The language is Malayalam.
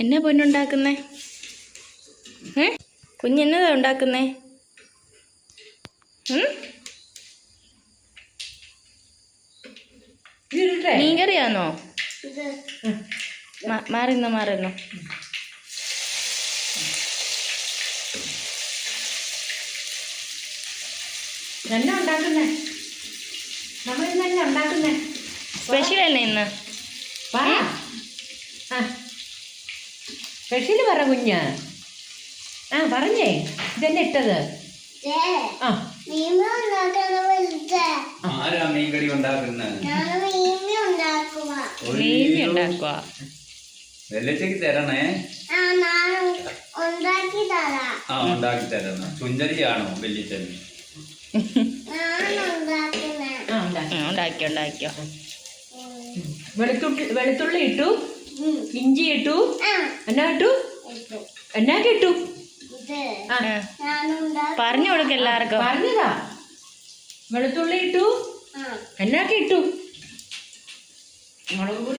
എന്നാ പൊന്നുണ്ടാക്കുന്നേ? കുഞ്ഞെന്നതാ ഉണ്ടാക്കുന്നേ? മീൻകറിയാണോ? മാറിന്നോ മാറിന്നോ. എന്നാ ഉണ്ടാക്കുന്നേ? നമ്മളിന്ന് എന്നാ ഉണ്ടാക്കുന്നേ? സ്പെഷ്യൽ അല്ലേ ഇന്ന്? സ്പെഷ്യൽ പറ കുഞ്ഞ്. പറഞ്ഞേ, ഇതെന്നെ ഇട്ടത്. മീൻകറി ഉണ്ടാക്കുന്നത് വെള്ളച്ചക്ക് തരണേ. ഉണ്ടാക്കി തരണം. ചുഞ്ചരിയാണോ വെള്ളിച്ചൻ? ഉണ്ടാക്കിയോ. വെളുത്തുള്ളി ഇട്ടു, ഇഞ്ചി ഇട്ടു, എന്നാക്കി ഇട്ടു പറഞ്ഞു കൊടുക്ക എല്ലാവർക്കും. പറഞ്ഞതാ. വെളുത്തുള്ളി ഇട്ടു, എന്നാക്കി ഇട്ടു.